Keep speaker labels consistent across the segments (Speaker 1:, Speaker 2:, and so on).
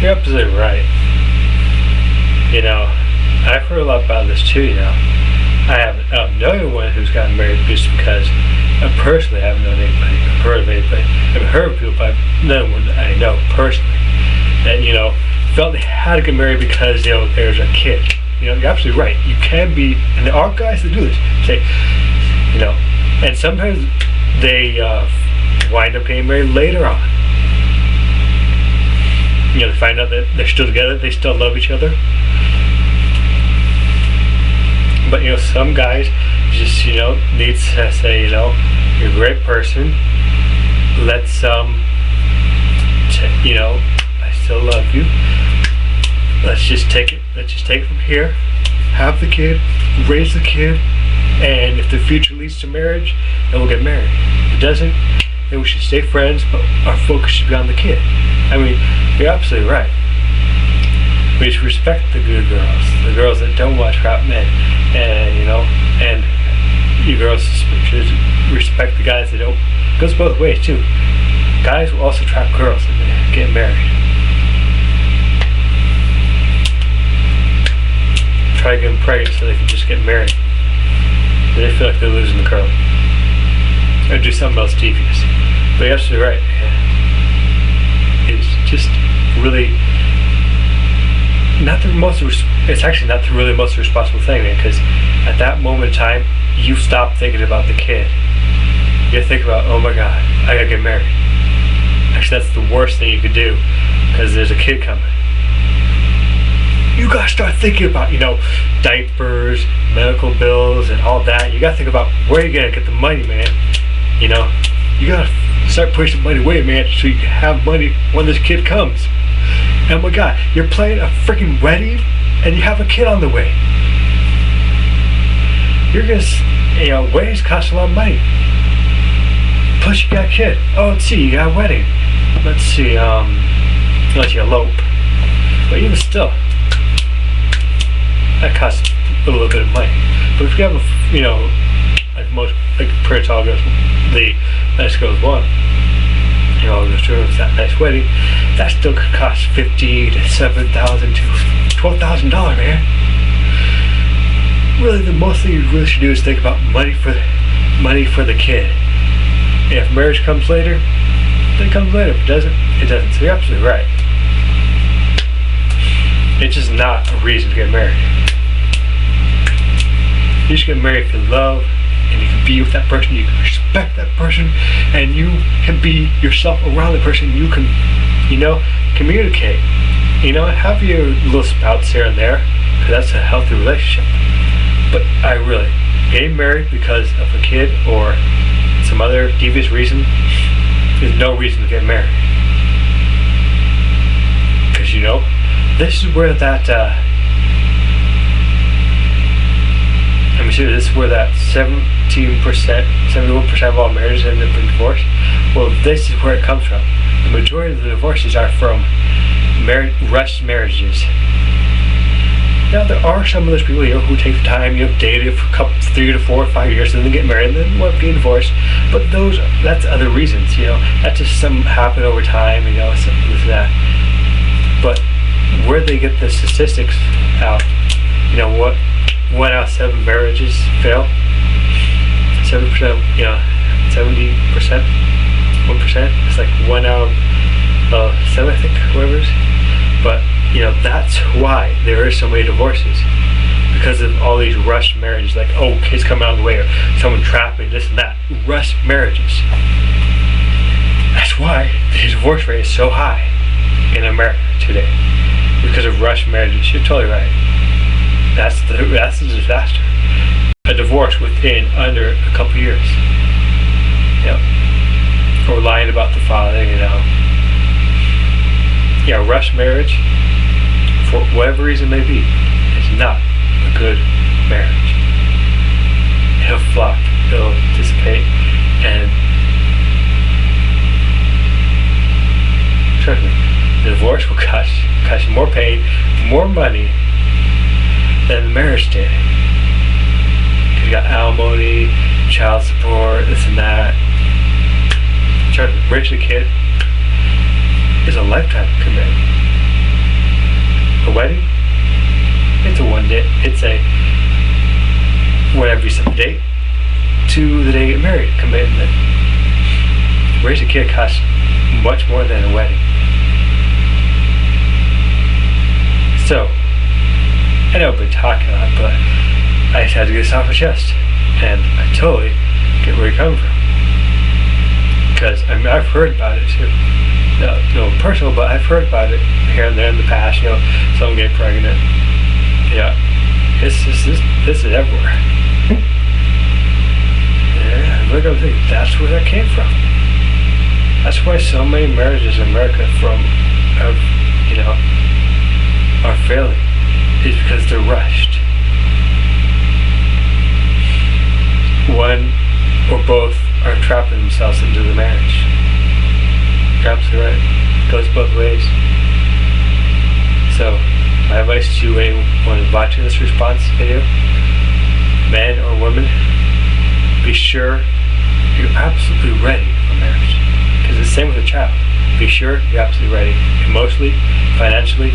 Speaker 1: you're absolutely right. You know, I've heard a lot about this too. You know, I haven't known anyone who's gotten married just because personally I haven't known anybody, heard of anybody. I've heard of people, but no one that I know personally that, you know, felt they had to get married because, you know, there's a kid. You know, you're absolutely right. You can be, and there are guys that do this. Say, you know, and sometimes they wind up getting married later on. You know, they find out that they're still together, they still love each other. But, you know, some guys just, you know, need to say, you know, you're a great person. Let's, you know, I still love you. Let's just take it. Let's just take it from here. Have the kid, raise the kid, and if the future leads to marriage, then we'll get married. If it doesn't, then we should stay friends, but our focus should be on the kid. I mean, you're absolutely right. We should respect the good girls, the girls that don't watch crap men, and, you know, and you girls should respect the guys that don't. It goes both ways too. Guys will also trap girls and get married. Try to get them pregnant so they can just get married. And they feel like they're losing the girl. Or do something else devious. But you're absolutely right. It's just really not the most. It's actually not the really most responsible thing, man. Because at that moment in time, you stop thinking about the kid. You think about, oh my God, I gotta get married. Actually, that's the worst thing you could do, because there's a kid coming. You gotta start thinking about, you know, diapers, medical bills, and all that. You gotta think about where you're gonna get the money, man. You know, you gotta start pushing money away, man, so you can have money when this kid comes. And oh my God, you're planning a freaking wedding, and you have a kid on the way. You're gonna, you know, weddings cost a lot of money. Plus you got a kid. Oh, let's see, you got a wedding. Let's see, let you elope. But even still, that costs a little bit of money. But if you have a, you know, like most, like pretty tall girls, the nice girls want, you know, goes through that nice wedding, that still could cost $50,000 to $7,000 to $12,000, man. Really, the most thing you really should do is think about money for the kid. And if marriage comes later, then it comes later. If it doesn't, it doesn't. So you're absolutely right. It's just not a reason to get married. You should get married if you love, and you can be with that person, you can respect that person, and you can be yourself around the person. You can, you know, communicate. You know, have your little spouts here and there, because that's a healthy relationship. But I really, getting married because of a kid or some other devious reason is no reason to get married. Because, you know, this is where that, this is where that 17%, 71% of all marriages end up in divorce. Well, this is where it comes from. The majority of the divorces are from rushed marriages. Now, there are some of those people, you know, who take the time, you know, dated for a couple, 3 to 4 or 5 years, and then get married, and then want to be divorced. But that's other reasons, you know. That's just some happen over time, you know, something like that. But where they get the statistics out, you know, what 1 out of 7 marriages fail. 7%, you know, 70%, 1%. It's like 1 out of 7, I think, whatever it is. But, you know, that's why there is so many divorces. Because of all these rushed marriages, like, oh, kids coming out of the way, or someone trapping, this and that. Rushed marriages. That's why the divorce rate is so high in America today. Because of rushed marriages. You're totally right. That's the disaster. A divorce within under a couple years. You know, or lying about the father, you know. Yeah, rushed marriage, for whatever reason it may be, is not a good marriage. It'll flop, it'll dissipate, and trust me, the divorce will cost you more pain, more money than the marriage did. Because you got alimony, child support, this and that. Trying to raise a kid is a lifetime commitment. A wedding, it's a one day, it's a whenever you set the date to the day you get married commitment. Raise a kid costs much more than a wedding. So, I know I've been talking a lot, but I just had to get this off my chest. And I totally get where you're coming from. Because, I mean, I've heard about it too. No personal, but I've heard about it here and there in the past, someone getting pregnant. Yeah. This is everywhere. Yeah, look, I'm thinking, that's where that came from. That's why so many marriages in America are failing. Is because they're rushed. One or both are trapping themselves into the marriage. You're absolutely right. It goes both ways. So, my advice to anyone watching this response video, man or woman, be sure you're absolutely ready for marriage. Because it's the same with a child. Be sure you're absolutely ready. Emotionally, financially,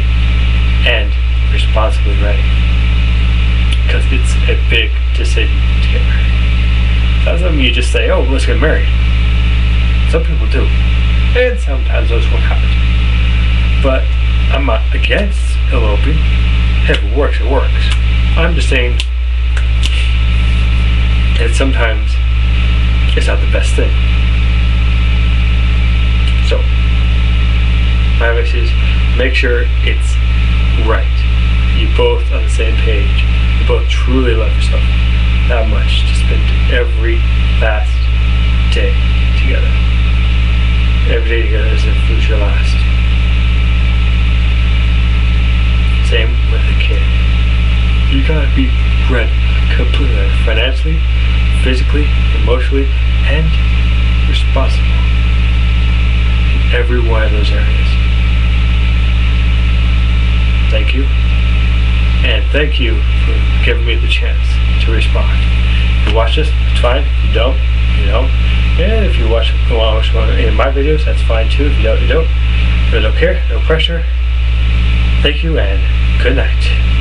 Speaker 1: and responsibly ready. Because it's a big decision to get married. That's something you just say, oh, let's get married. Some people do. And sometimes those won't happen. But I'm not against eloping. If it works, it works. I'm just saying that sometimes it's not the best thing. So, my advice is make sure it's right. You both on the same page. You both truly love yourself that much to spend every last day together. Every day together as if it was your last. Same with a kid. You gotta be ready, completely ready, financially, physically, emotionally, and responsible in every one of those areas. Thank you. And thank you for giving me the chance to respond. If you watch this, it's fine. If you don't, you don't. And if you want to watch one of my videos, that's fine too. If you don't, you don't. I don't care. No pressure. Thank you and good night.